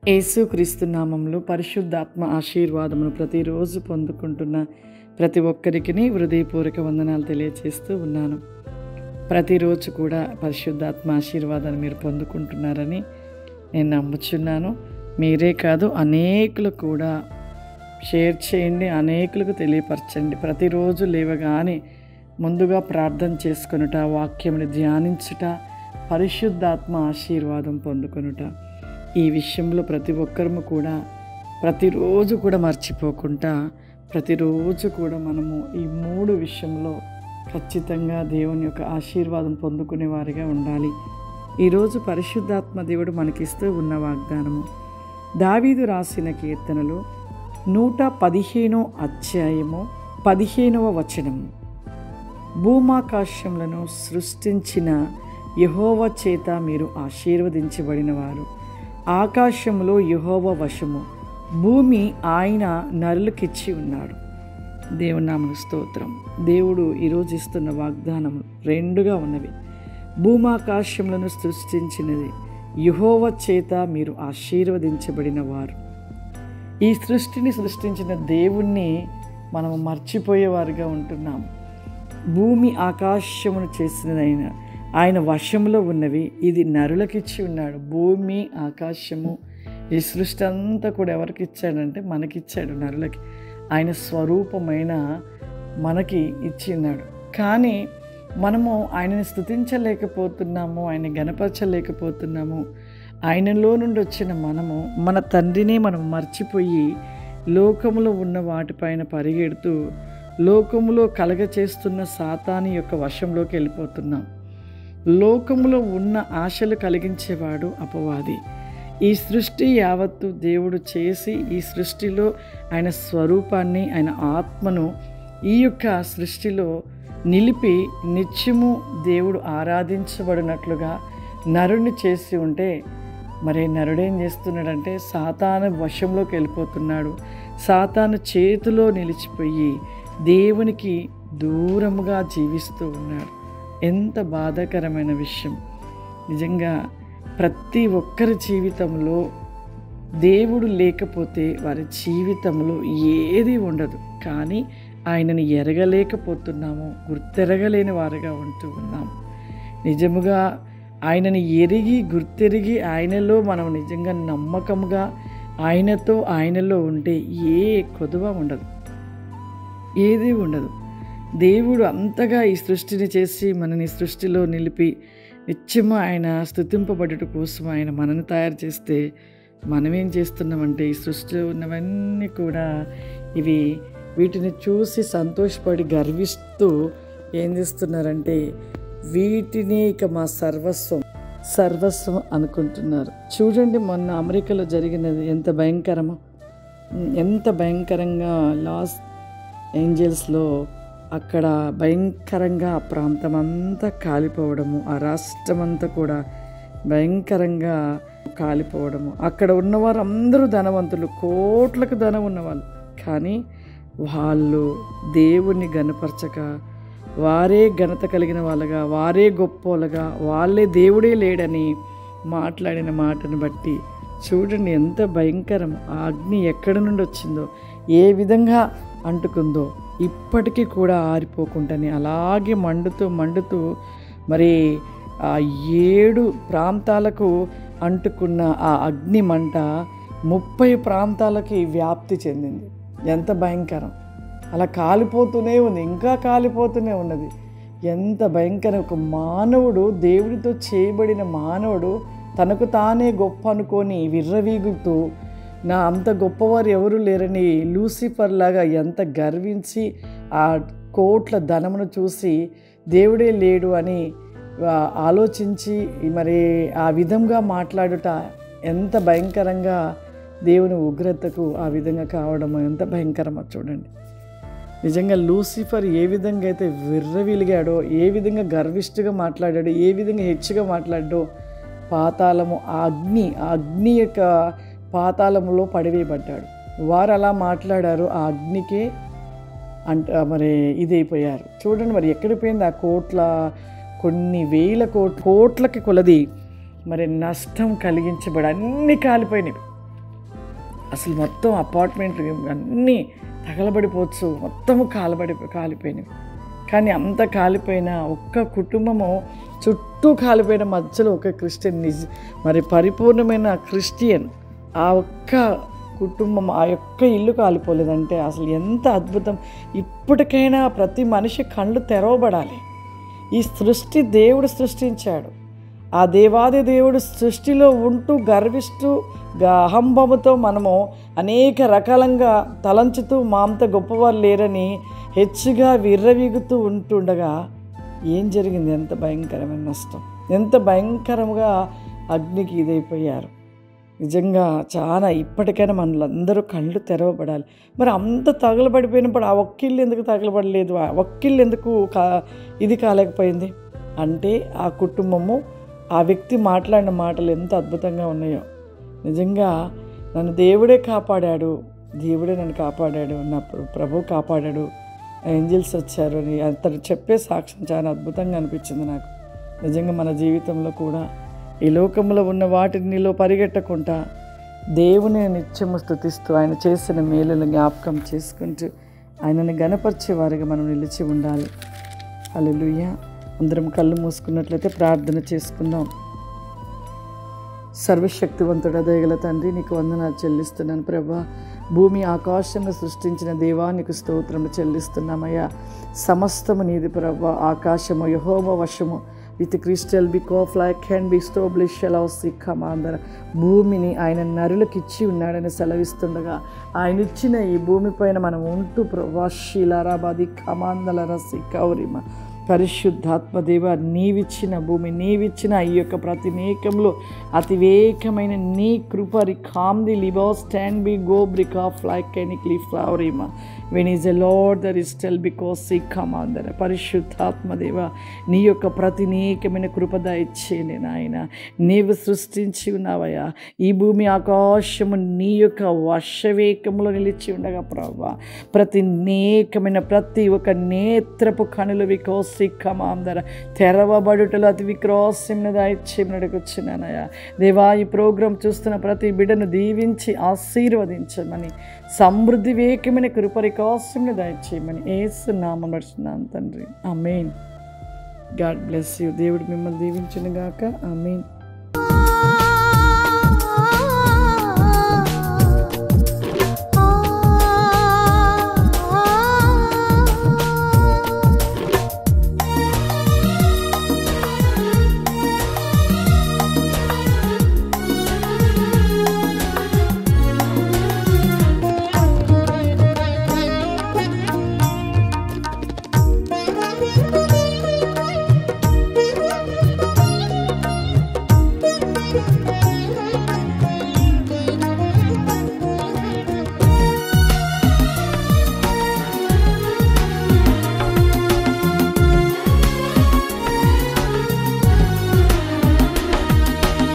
యేసుక్రీస్తు నామములో పరిశుద్ధాత్మ ఆశీర్వాదమును ప్రతిరోజు పొందుకుంటున్న ప్రతి ఒక్కరికి హృదయపూర్వక వందనాలు తెలియజేస్తూ ఉన్నాను. ప్రతిరోజు కూడా పరిశుద్ధాత్మ ఆశీర్వాదాన్ని మీరు పొందుకుంటున్నారని నేను నమ్ముచున్నాను. మీరే కాదు, అనేకులు కూడా షేర్ చేయండి, అనేకులకు తెలియపరచండి. ప్రతిరోజు లేవగానే ముందుగా ప్రార్థన చేసుకొనుట, వాక్యముని ధ్యానించుట, పరిశుద్ధాత్మ ఆశీర్వాదం పొందుకొనుట, ఈ విషయంలో ప్రతి ఒక్కరము కూడా ప్రతిరోజు కూడా మర్చిపోకుండా ప్రతిరోజు కూడా మనము ఈ 3 విషయంలో ఖచ్చితంగా దేవుని యొక్క ఆశీర్వాదం పొందుకునే వారిగా ఉండాలి. ఈరోజు పరిశుద్ధాత్మ దేవుడు మనకిస్తూ ఉన్న వాగ్దానము దావీదు రాసిన కీర్తనలు 115 అధ్యాయము 15వ వచనము. భూమాకాశములను సృష్టించిన యెహోవా చేత మీరు ఆశీర్వదించబడిన వారు. ఆకాశములో యెహోవా వశము, భూమి ఆయన నరులకిచ్చి ఉన్నాడు. దేవుని నామమునకు స్తోత్రం. దేవుడు ఈరోజు ఇస్తున్న వాగ్దానం 2గా ఉన్నవి. భూమాకాశములను సృష్టించినది యెహోవా చేత మీరు ఆశీర్వదించబడిన వారు. ఈ సృష్టిని సృష్టించిన దేవుణ్ణి మనము మర్చిపోయేవారుగా ఉంటున్నాము. భూమి ఆకాశమును చేసినదైన ఆయన వశంలో ఉన్నవి, ఇది నరులకిచ్చి ఉన్నాడు. భూమి ఆకాశము ఈ సృష్టి అంతా కూడా ఎవరికి ఇచ్చాడంటే మనకిచ్చాడు, నరులకి. ఆయన స్వరూపమైన మనకి ఇచ్చి ఉన్నాడు. కానీ మనము ఆయనని స్తుతించలేకపోతున్నాము, ఆయన గణపరచలేకపోతున్నాము. ఆయనలో నుండి వచ్చిన మనము మన తండ్రిని మనం మర్చిపోయి లోకములో ఉన్న వాటిపైన పరిగెడుతూ లోకములో కలగచేస్తున్న సాతాను యొక్క వశంలోకి వెళ్ళిపోతున్నాం. లోకములో ఉన్న ఆశలు కలిగించేవాడు అపవాది. ఈ సృష్టి యావత్తు దేవుడు చేసి ఈ సృష్టిలో ఆయన స్వరూపాన్ని, ఆయన ఆత్మను ఈ యొక్క సృష్టిలో నిలిపి నిత్యము దేవుడు ఆరాధించబడినట్లుగా నరుణ్ణి చేసి ఉంటే, మరి నరుడేం చేస్తున్నాడంటే సాతాను వశంలోకి వెళ్ళిపోతున్నాడు. సాతాను చేతిలో నిలిచిపోయి దేవునికి దూరముగా జీవిస్తూ ఉన్నాడు. ఎంత బాధాకరమైన విషయం. నిజంగా ప్రతి ఒక్కరి జీవితంలో దేవుడు లేకపోతే వారి జీవితంలో ఏది ఉండదు. కానీ ఆయనని ఎరగలేకపోతున్నాము, గుర్తెరగలేని వారుగా ఉంటూ ఉన్నాము. నిజముగా ఆయనని ఎరిగి గుర్తెరిగి ఆయనలో మనం నిజంగా నమ్మకంగా ఆయనతో ఆయనలో ఉంటే ఏ కొదువ ఉండదు, ఏది ఉండదు. దేవుడు అంతగా ఈ సృష్టిని చేసి మనని సృష్టిలో నిలిపి నిత్యము ఆయన స్తుతింపబడుట కోసం ఆయన మనని తయారు చేస్తే మనమేం చేస్తున్నామంటే ఈ సృష్టిలో ఉన్నవన్నీ కూడా వీటిని చూసి సంతోషపడి గర్విస్తూ ఏం చేస్తున్నారంటే వీటిని ఇక మా సర్వస్వం అనుకుంటున్నారు. చూడండి, మొన్న అమెరికాలో జరిగినది ఎంత భయంకరంగా లాస్ ఏంజల్స్లో అక్కడ భయంకరంగా ఆ ప్రాంతం అంతా కాలిపోవడము, ఆ రాష్ట్రం అంతా కూడా భయంకరంగా కాలిపోవడము. అక్కడ ఉన్నవారు అందరూ ధనవంతులు, కోట్లకు ధనం ఉన్నవాళ్ళు. కానీ వాళ్ళు దేవుణ్ణి గణపరచక వారే ఘనత కలిగిన వాళ్ళగా, వారే గొప్పోళ్ళగా, వాళ్ళే దేవుడే లేడని మాట్లాడిన మాటను బట్టి చూడండి ఎంత భయంకరం. ఆ అగ్ని ఎక్కడి నుండి వచ్చిందో, ఏ విధంగా అంటుకుందో ఇప్పటికీ కూడా ఆరిపోకుండానే అలాగే మండుతూ మరి ఆ 7 ప్రాంతాలకు అంటుకున్న ఆ అగ్ని మంట 30 ప్రాంతాలకి వ్యాప్తి చెందింది. ఎంత భయంకరం! అలా కాలిపోతూనే ఉంది, ఇంకా కాలిపోతూనే ఉన్నది. ఎంత భయంకరం! ఒక మానవుడు, దేవుడితో చేయబడిన మానవుడు తనకు తానే గొప్ప అనుకొని విర్రవీగుతూ నా అంత గొప్పవారు ఎవరు లేరని లూసిఫర్ లాగా ఎంత గర్వించి ఆ కోట్ల ధనమును చూసి దేవుడే లేడు అని ఆలోచించి మరి ఆ విధంగా మాట్లాడుట ఎంత భయంకరంగా, దేవుని ఉగ్రతకు ఆ విధంగా కావడము ఎంత భయంకరమో చూడండి. నిజంగా లూసిఫర్ ఏ విధంగా అయితే విర్రవీలిగాడో, ఏ విధంగా గర్విష్ఠగా మాట్లాడాడో, ఏ విధంగా హెచ్చుగా మాట్లాడాడో, పాతాళము ఆ అగ్ని యొక్క పాతాళములో పడివేయబడ్డాడు. వారు అలా మాట్లాడారు, ఆ అగ్నికే మరి ఇదైపోయారు. చూడండి మరి ఎక్కడికి పోయింది ఆ కొన్ని వేల కోట్లకి కొలది మరి నష్టం కలిగించబడి అన్నీ కాలిపోయినవి. అసలు మొత్తం అపార్ట్మెంట్ అన్నీ తగలబడిపోవచ్చు, మొత్తము కాలిపోయినవి. కానీ అంత కాలిపోయిన ఒక్క కుటుంబము చుట్టూ కాలిపోయిన మధ్యలో ఒక క్రిస్టియన్ మరి పరిపూర్ణమైన క్రిస్టియన్, ఆ ఒక్క కుటుంబం, ఆ యొక్క ఇల్లు కాలిపోలేదంటే అసలు ఎంత అద్భుతం. ఇప్పటికైనా ప్రతి మనిషి కళ్ళు తెరవబడాలి. ఈ సృష్టి దేవుడు సృష్టించాడు. ఆ దేవాది దేవుడు సృష్టిలో ఉంటూ గర్విస్తూ అహంభావంతో మనము అనేక రకాలంగా తలంచుతూ మా అంత గొప్పవారు లేరని హెచ్చుగా విర్రవీగుతూ ఉంటుండగా ఏం జరిగింది? ఎంత భయంకరమైన నష్టం, ఎంత భయంకరంగా అగ్నికి ఇదైపోయారు. నిజంగా చాలా ఇప్పటికైనా మనలందరూ కళ్ళు తెరవబడాలి. మరి అంత తగలబడిపోయినప్పుడు ఆ ఒక్కిళ్ళు ఎందుకు తగలబడలేదు? ఆ ఒక్కిళ్ళు ఎందుకు ఇది కాలేకపోయింది అంటే ఆ కుటుంబము, ఆ వ్యక్తి మాట్లాడిన మాటలు ఎంత అద్భుతంగా ఉన్నాయో. నిజంగా నన్ను దేవుడే కాపాడాడు, దేవుడే నన్ను కాపాడాడు, నా ప్రభు కాపాడాడు, ఏంజల్స్ వచ్చారు అని అతను చెప్పే సాక్ష్యం చాలా అద్భుతంగా అనిపించింది నాకు. నిజంగా మన జీవితంలో కూడా ఈ లోకంలో ఉన్న వాటినిలో పరిగెట్టకుండా దేవుని నిత్యము స్తుతిస్తూ ఆయన చేసిన మేలులను జ్ఞాపకం చేసుకుంటూ ఆయనని గణపరిచే వారిగా మనం నిలిచి ఉండాలి. హల్లెలూయా. అందరం కళ్ళు మూసుకున్నట్లయితే ప్రార్థన చేసుకుందాం. సర్వశక్తివంతుడ దయగల తండ్రి, నీకు వందనాలు చెల్లిస్తున్నాను ప్రభా. భూమి ఆకాశంను సృష్టించిన దేవా నీకు స్తోత్రము చెల్లిస్తున్నామయ్యా. సమస్తము నీది ప్రభా. ఆకాశము యెహోవా వశము, విత్ క్రిస్టల్ బిక్ of like can be establish అలౌసి కమాందర. భూమిని ఆయన నరులకు ఇచ్చి ఉన్నాడని సెలవిస్తుండగా ఆయన ఇచ్చిన ఈ భూమిపైన మనం ఉంటూ ప్రభా శీలారాబాది కమాందల రసి కౌరిమ పరిశుద్ధాత్మదేవ, నీవిచ్చిన భూమి, నీవిచ్చిన ఈ యొక్క ప్రతి మేకంలో అతివేకమైన నీ కృపరి కామ్ది లిబో stand be go brick of like any cliff ఫ్లవరిమా when is a lord there is tell because see కమాందర. పరిశుద్ధాత్మదేవ, నీ యొక్క ప్రతి నీకమైన కృప దయచేయండి నాయన. నీవు సృష్టించి ఉన్నావయ్యా. ఈ భూమి ఆకాశము నీ యొక్క వర్షవేకంలో నిలిచి ఉండగా ప్రభా, ప్రతి నేకమైన ప్రతి ఒక్క నేత్రపు కనులు వికోసి కమాందర తెరవబడుటలు అతి విక్రోస్యం దయచేయమనడుగుచున్నానయ్యా. దేవా, ఈ ప్రోగ్రాం చూస్తున్న ప్రతి బిడ్డను దీవించి ఆశీర్వదించమని, సమృద్ధి వేకమైన కృపరికాస్యం దయచేయమని యేసు నామమున అడుగుచున్నాను తండ్రి. ఆమేన్. God bless you. దేవుడు మిమ్మల్ని దీవించును గాక. ఆమేన్.